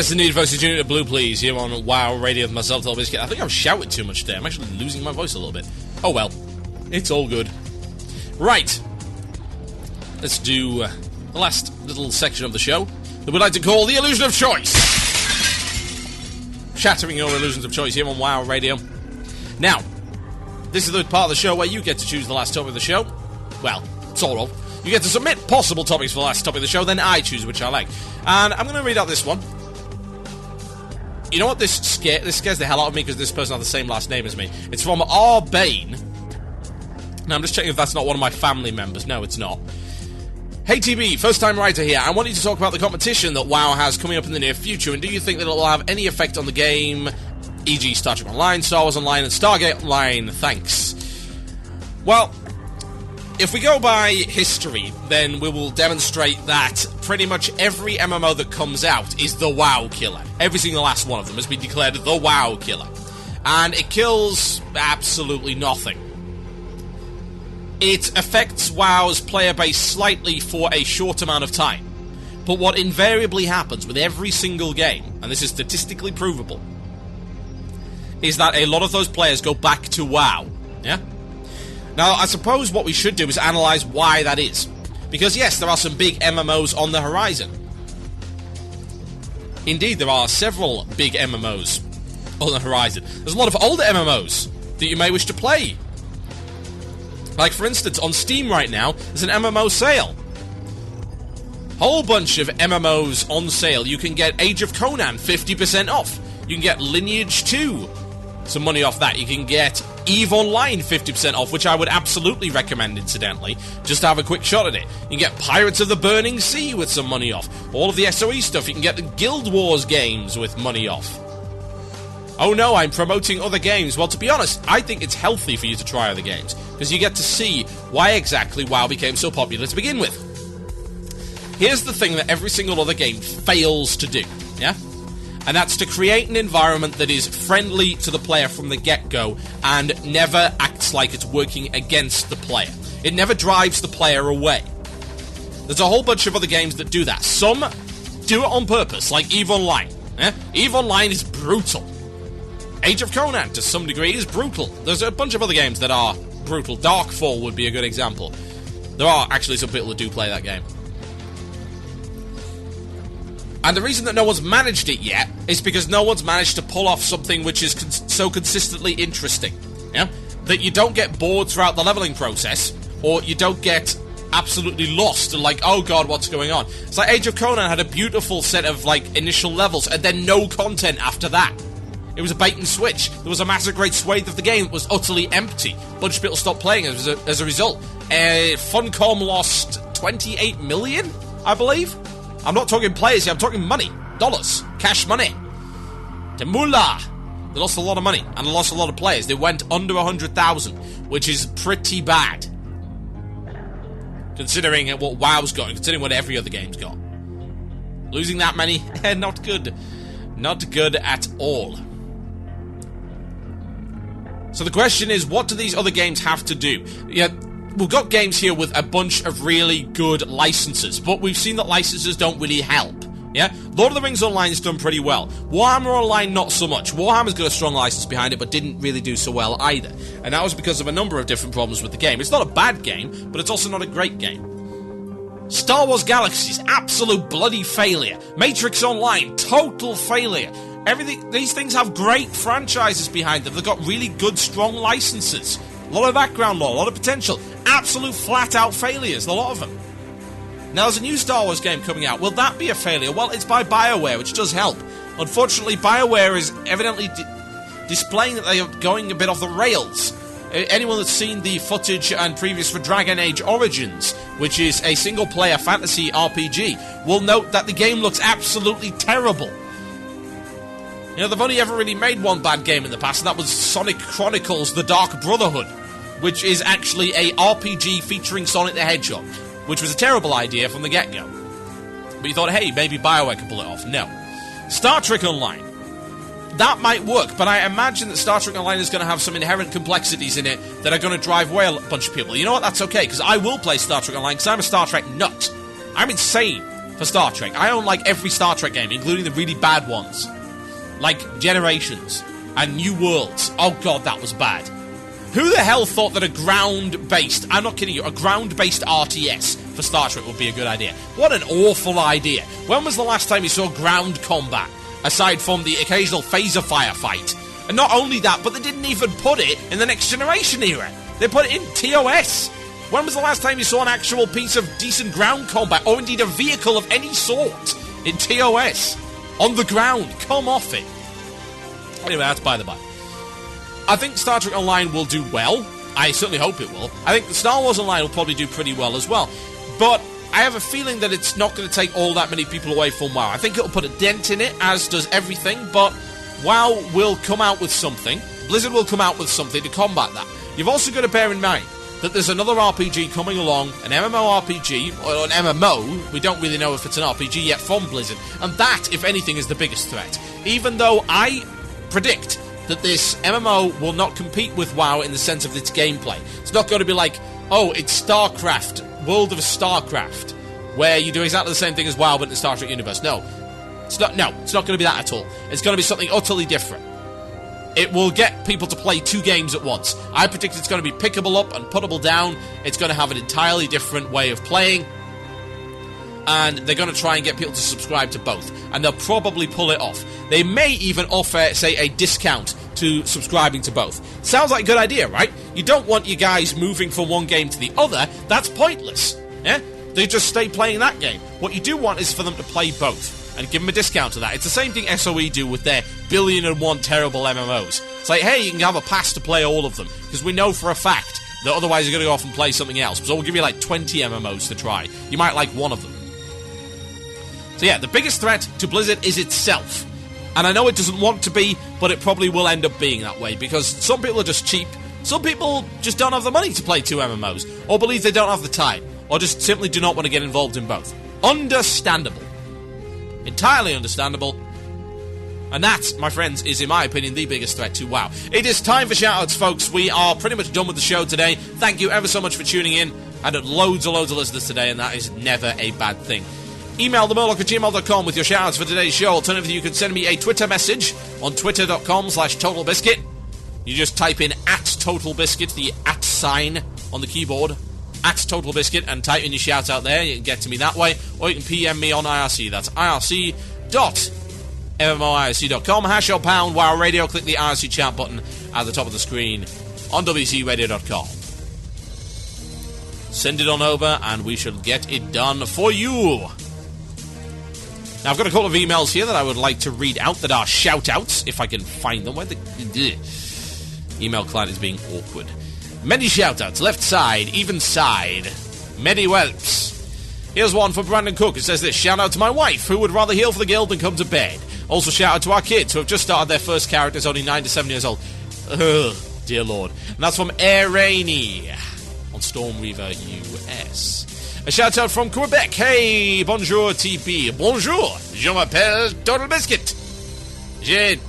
Yes, indeed, folks. It's Junior Blue, please. Here on WoW Radio with myself, Biscuit. I think I've shouted too much today. I'm actually losing my voice a little bit. Oh well. It's all good. Right. Let's do the last little section of the show that we'd like to call the Illusion of Choice. Shattering your illusions of choice here on WoW Radio. Now, this is the part of the show where you get to choose the last topic of the show. Well, sort of. You get to submit possible topics for the last topic of the show, then I choose which I like. And I'm going to read out this one. You know what? This scares the hell out of me because this person has the same last name as me. It's from John Bain. Now, I'm just checking if that's not one of my family members. No, it's not. Hey TB, first time writer here. I want you to talk about the competition that WoW has coming up in the near future, and do you think that it will have any effect on the game, e.g. Star Trek Online, Star Wars Online, and Stargate Online? Thanks. Well, if we go by history, then we will demonstrate that pretty much every MMO that comes out is the WoW killer. Every single last one of them has been declared the WoW killer. And it kills absolutely nothing. It affects WoW's player base slightly for a short amount of time. But what invariably happens with every single game, and this is statistically provable, is that a lot of those players go back to WoW. Yeah? Now, I suppose what we should do is analyse why that is. Because yes, there are some big MMOs on the horizon. Indeed, there are several big MMOs on the horizon. There's a lot of older MMOs that you may wish to play. Like, for instance, on Steam right now, there's an MMO sale. Whole bunch of MMOs on sale. You can get Age of Conan 50% off. You can get Lineage 2, some money off that. You can get EVE Online 50% off, which I would absolutely recommend, incidentally, just to have a quick shot at it. You can get Pirates of the Burning Sea with some money off. All of the SOE stuff. You can get the Guild Wars games with money off. Oh no, I'm promoting other games. Well, to be honest, I think it's healthy for you to try other games, because you get to see why exactly WoW became so popular to begin with. Here's the thing that every single other game fails to do, yeah? And that's to create an environment that is friendly to the player from the get-go and never acts like it's working against the player. It never drives the player away. There's a whole bunch of other games that do that. Some do it on purpose, like EVE Online. Yeah? EVE Online is brutal. Age of Conan, to some degree, is brutal. There's a bunch of other games that are brutal. Darkfall would be a good example. There are actually some people that do play that game. And the reason that no one's managed it yet is because no one's managed to pull off something which is so consistently interesting. Yeah? That you don't get bored throughout the leveling process, or you don't get absolutely lost and like, oh god, what's going on? It's like Age of Conan had a beautiful set of like initial levels and then no content after that. It was a bait and switch. There was a massive great swathe of the game that was utterly empty. A bunch of people stopped playing as a result. Funcom lost 28 million, I believe. I'm not talking players here, I'm talking money. Dollars. Cash money. The moolah. They lost a lot of money, and they lost a lot of players. They went under 100,000, which is pretty bad. Considering what WoW's got, considering what every other game's got. Losing that many, not good. Not good at all. So the question is, what do these other games have to do? Yeah, we've got games here with a bunch of really good licenses, but we've seen that licenses don't really help. Yeah? Lord of the Rings Online has done pretty well. Warhammer Online, not so much. Warhammer's got a strong license behind it, but didn't really do so well either. And that was because of a number of different problems with the game. It's not a bad game, but it's also not a great game. Star Wars Galaxies, absolute bloody failure. Matrix Online, total failure. Everything. These things have great franchises behind them. They've got really good, strong licenses. A lot of background lore, a lot of potential. Absolute flat-out failures, a lot of them. Now, there's a new Star Wars game coming out. Will that be a failure? Well, it's by BioWare, which does help. Unfortunately, BioWare is evidently displaying that they are going a bit off the rails. Anyone that's seen the footage and previews for Dragon Age Origins, which is a single-player fantasy RPG, will note that the game looks absolutely terrible. You know, they've only ever really made one bad game in the past, and that was Sonic Chronicles The Dark Brotherhood, which is actually a RPG featuring Sonic the Hedgehog, which was a terrible idea from the get-go. But you thought, hey, maybe BioWare could pull it off. No. Star Trek Online. That might work, but I imagine that Star Trek Online is going to have some inherent complexities in it that are going to drive away a bunch of people. You know what? That's okay, because I will play Star Trek Online, because I'm a Star Trek nut. I'm insane. for Star Trek. I own, like, every Star Trek game, including the really bad ones. Like Generations and New Worlds. Oh, God, that was bad. Who the hell thought that a ground-based, I'm not kidding you, a ground-based RTS for Star Trek would be a good idea? What an awful idea. When was the last time you saw ground combat, aside from the occasional phaser firefight? And not only that, but they didn't even put it in the Next Generation era. They put it in TOS. When was the last time you saw an actual piece of decent ground combat, or indeed a vehicle of any sort, in TOS? On the ground. Come off it. Anyway, that's by the by. I think Star Trek Online will do well. I certainly hope it will. I think the Star Wars Online will probably do pretty well as well. But I have a feeling that it's not going to take all that many people away from WoW. I think it'll put a dent in it, as does everything, but WoW will come out with something. Blizzard will come out with something to combat that. You've also got to bear in mind that there's another RPG coming along, an MMO RPG, or an MMO, we don't really know if it's an RPG yet, from Blizzard, and that, if anything, is the biggest threat. Even though I predict that this MMO will not compete with WoW in the sense of its gameplay. It's not going to be like, oh, it's StarCraft, World of StarCraft, where you do exactly the same thing as WoW but in the Star Trek universe. No, it's not going to be that at all. It's going to be something utterly different. It will get people to play 2 games at once. I predict it's going to be pickable up and puttable down. It's going to have an entirely different way of playing. And they're going to try and get people to subscribe to both. And they'll probably pull it off. They may even offer, say, a discount to subscribing to both. Sounds like a good idea, right? You don't want you guys moving from one game to the other. That's pointless. Yeah? They just stay playing that game. What you do want is for them to play both. And give them a discount to that. It's the same thing SOE do with their 1,000,000,001 terrible MMOs. It's like, hey, you can have a pass to play all of them. Because we know for a fact that otherwise you're going to go off and play something else. So we'll give you like 20 MMOs to try. You might like one of them. So yeah, the biggest threat to Blizzard is itself. And I know it doesn't want to be, but it probably will end up being that way, because some people are just cheap, some people just don't have the money to play 2 MMOs, or believe they don't have the time, or just simply do not want to get involved in both. Understandable. Entirely understandable. And that, my friends, is, in my opinion, the biggest threat to WoW. It is time for shoutouts, folks. We are pretty much done with the show today. Thank you ever so much for tuning in. I had loads of listeners today, and that is never a bad thing. Email themurloc@gmail.com with your shoutouts for today's show. Alternatively, you can send me a Twitter message on twitter.com/TotalBiscuit. You just type in @TotalBiscuit, the @ sign on the keyboard, @TotalBiscuit, and type in your shoutout there. You can get to me that way, or you can PM me on IRC. That's IRC.MMOIRC.com, hash or pound WoW Radio. Click the IRC chat button at the top of the screen on WCRadio.com. Send it on over, and we shall get it done for you. Now, I've got a couple of emails here that I would like to read out that are shoutouts, if I can find them. Where the email client is being awkward. Many shoutouts, left side, even side, many whelps. Here's one for Brandon Cook. It says this: shout out to my wife, who would rather heal for the guild than come to bed. Also shout out to our kids, who have just started their first characters, only 9 to 7 years old. Ugh, dear Lord. And that's from Air Rainy on Storm Reaver US. A shout out from Quebec. Hey, bonjour TP. Bonjour, je m'appelle Total Biscuit. I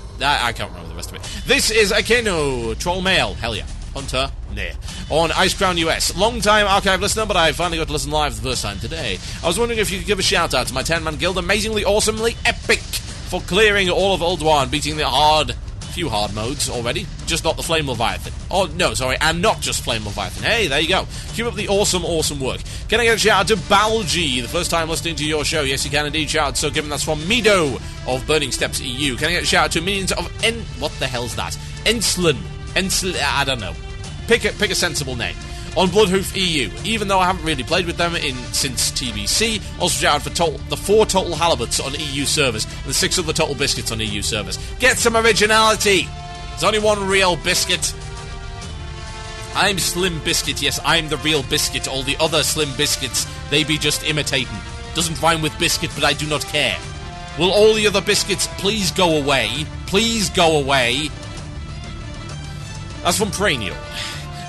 can't remember the rest of it. This is Akeno, Troll Mail. Hell yeah. Hunter, nah. On Ice Crown US. Long time archive listener, but I finally got to listen live the first time today. I was wondering if you could give a shout out to my 10-man guild, amazingly, awesomely epic, for clearing all of Ulduar and beating the few hard modes already, just not the Flame Leviathan. Oh, no, sorry, and not just Flame Leviathan. Hey, there you go. Keep up the awesome work. Can I get a shout out to Balgi, the first time listening to your show? Yes, you can indeed. Shout out, so given that's from Mido of Burning Steps EU. Can I get a shout out to Minions of what the hell's that? Enslan, I don't know. Pick a sensible name. On Bloodhoof EU, even though I haven't really played with them since TBC. Also shout out for the 4 Total Halibuts on EU servers and the 6 other Total Biscuits on EU servers. Get some originality! There's only one real biscuit. I'm Slim Biscuit, yes, I'm the real biscuit. All the other Slim Biscuits, they be just imitating. Doesn't rhyme with biscuit, but I do not care. Will all the other biscuits please go away? Please go away. That's from Praniel.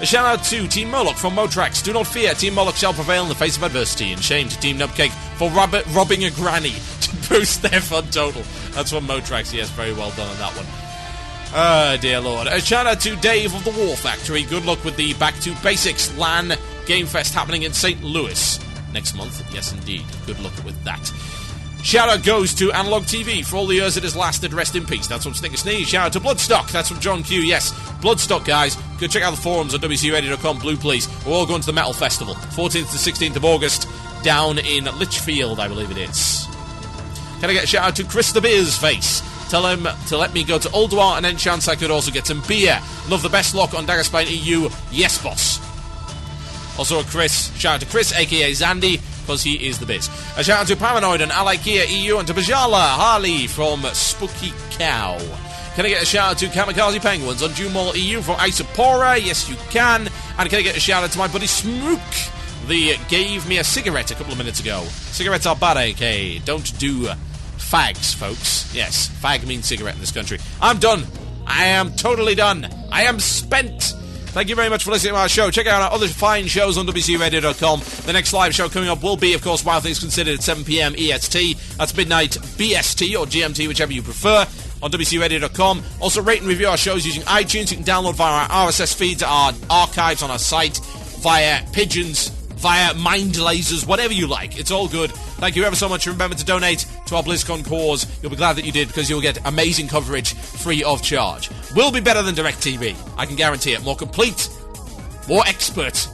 A shout out to Team Murloc from Motrax. Do not fear, Team Murloc shall prevail in the face of adversity. And shame to Team Nubcake for robbing a granny to boost their fun total. That's from Motrax. Yes, very well done on that one. Dear Lord. A shout out to Dave of the War Factory. Good luck with the Back to Basics LAN Game Fest happening in St. Louis. next month. Yes, indeed. Good luck with that. Shout out goes to Analog TV for all the years it has lasted. Rest in peace. That's from Snicker Sneeze. Shout out to Bloodstock. That's from John Q. Yes, Bloodstock, guys. Go check out the forums on WCRadio.com. Blue, please. We're all going to the Metal Festival, 14th to 16th of August, down in Lichfield, I believe it is. Can I get a shout out to Chris the Beer's Face? Tell him to let me go to Ulduar and any chance I could also get some beer. Love the best luck on Daggerspine EU. Yes, boss. Also, shout out to Chris, aka Zandy, because he is the biz. A shout out to Paranoid and Alakia EU and to Bajala Harley from Spooky Cow. Can I get a shout out to Kamikaze Penguins on Jumall EU from Isopora? Yes, you can. And can I get a shout out to my buddy Smook? They gave me a cigarette a couple of minutes ago. Cigarettes are bad, okay? Don't do fags, folks. Yes, fag means cigarette in this country. I'm done. I am totally done. I am spent. Thank you very much for listening to our show. Check out our other fine shows on WCRadio.com. The next live show coming up will be, of course, Wow Things Considered at 7 p.m. EST. That's midnight BST or GMT, whichever you prefer, on WCRadio.com. Also, rate and review our shows using iTunes. You can download via our RSS feeds, our archives on our site, via pigeons, via mind lasers, whatever you like. It's all good. Thank you ever so much. Remember to donate to our BlizzCon cause. You'll be glad that you did, because you'll get amazing coverage free of charge. Will be better than DirecTV. I can guarantee it. More complete, more expert,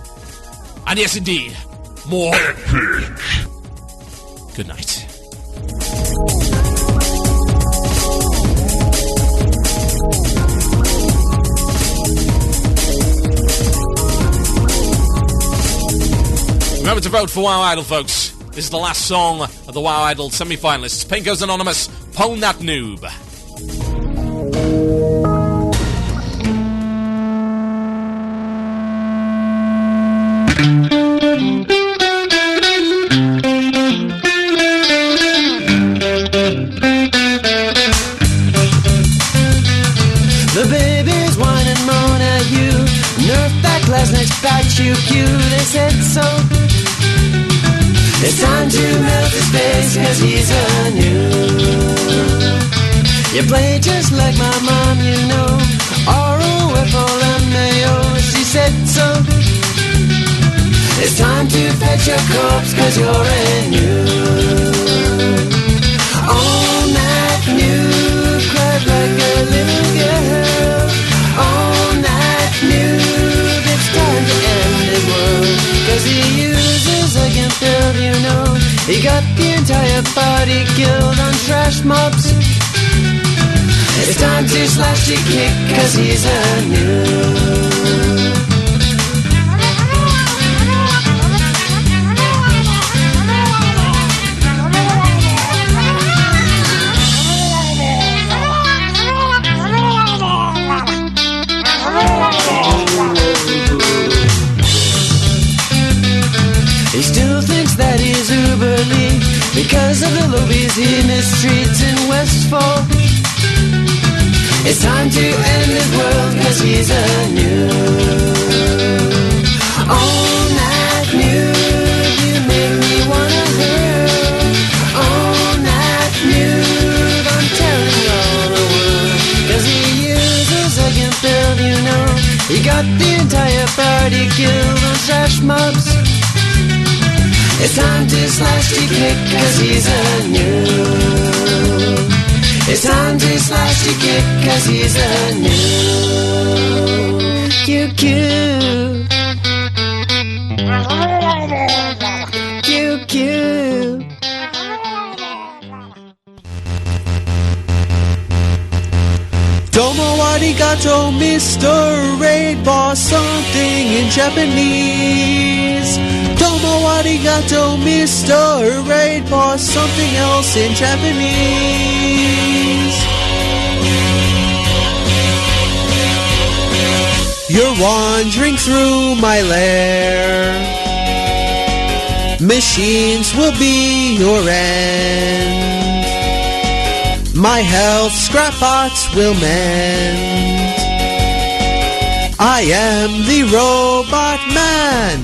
and yes, indeed, more epic. Good night. Remember to vote for WoW Idol, folks. This is the last song of the WoW Idol semi-finalists. Pinko's Anonymous, Pwn That Noob. The babies whine and moan at you. Nerf that glass next back, you cue. They said so. It's time to melt his face, cause he's a noob. You play just like my mom, you know. ROFLMAO, she said so. It's time to fetch your corpse, cause you're a noob. On that noob, cried like a little girl. On that noob, it's time to end his world, cause he uses a gimp build, you know. He got the entire party killed on trash mobs. It's time to slash the kick, cause he's a noob. He still thinks that he's uberly because of the lobies he mistreats in Westfall. It's time to end his world, cause he's a noob. On that noob, you make me wanna hurl. On that noob, I'm telling all the world, cause he uses a gimp build, you know. He got the entire party killed on trash mobs. It's time to slash the kick, cause he's a noob. It's time to slash the kick, cause he's a noob. QQ. QQ. Domo arigato, Mr. Raid Boss, something in Japanese. Domo arigato, Mr. Raid Boss, something else in Japanese. You're wandering through my lair. Machines will be your end. My health scrapbots will mend. I am the Robot Man.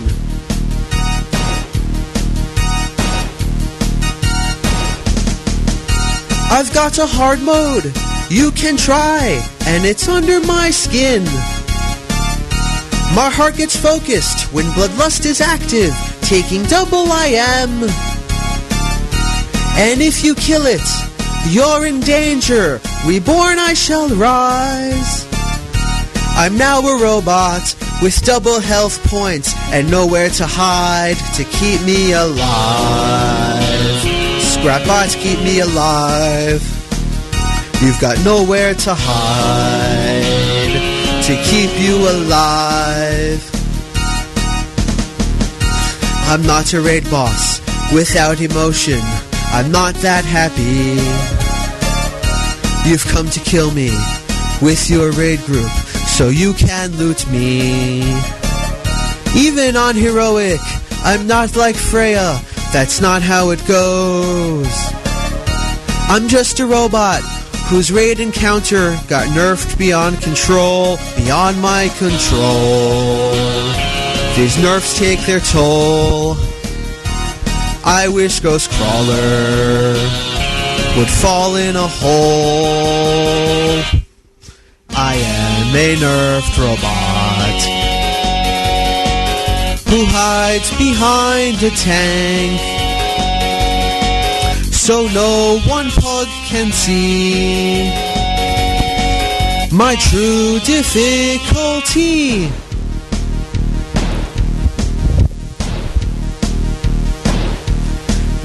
I've got a hard mode you can try, and it's under my skin. My heart gets focused when bloodlust is active, taking double I am. And if you kill it, you're in danger. Reborn I shall rise. I'm now a robot with double health points and nowhere to hide to keep me alive. Scrap bots keep me alive. You've got nowhere to hide to keep you alive. I'm not a raid boss without emotion. I'm not that happy. You've come to kill me with your raid group so you can loot me. Even on heroic, I'm not like Freya. That's not how it goes. I'm just a robot whose raid encounter got nerfed beyond control, beyond my control. These nerfs take their toll. I wish Ghostcrawler would fall in a hole. I am a nerfed robot who hides behind a tank, so no one pug can see my true difficulty.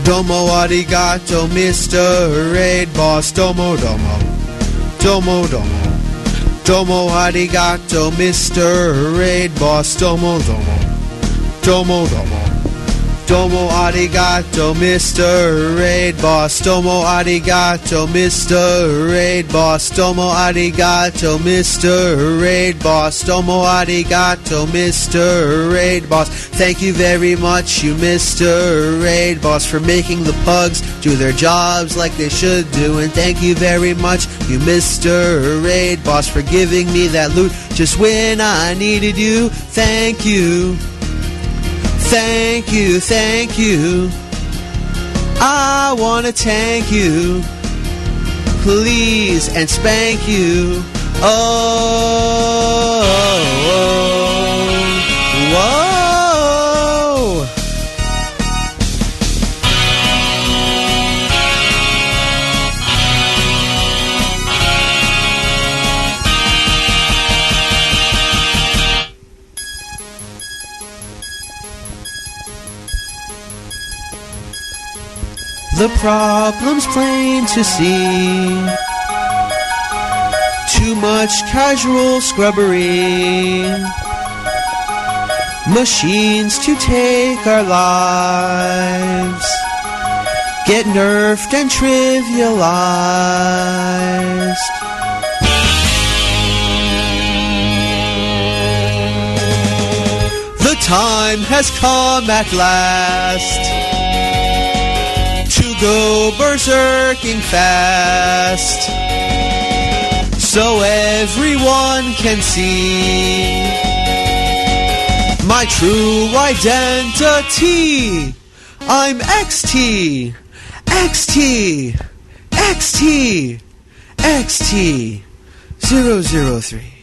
Domo arigato, Mr. Raid Boss. Domo domo, domo domo. Domo arigato, Mr. Raid Boss. Domo domo, domo domo. Domo arigato, Mr. Raid Boss. Domo arigato, Mr. Raid Boss. Domo arigato, Mr. Raid Boss. Domo arigato, Mr. Raid Boss. Thank you very much, you Mr. Raid Boss, for making the pugs do their jobs like they should do. And thank you very much, you Mr. Raid Boss, for giving me that loot just when I needed you. Thank you. Thank you, thank you. I wanna thank you, please, and spank you. Oh, whoa. The problem's plain to see. Too much casual scrubbery. Machines to take our lives get nerfed and trivialized. The time has come at last to go berserking fast, so everyone can see my true identity. I'm XT, XT, XT, XT 003.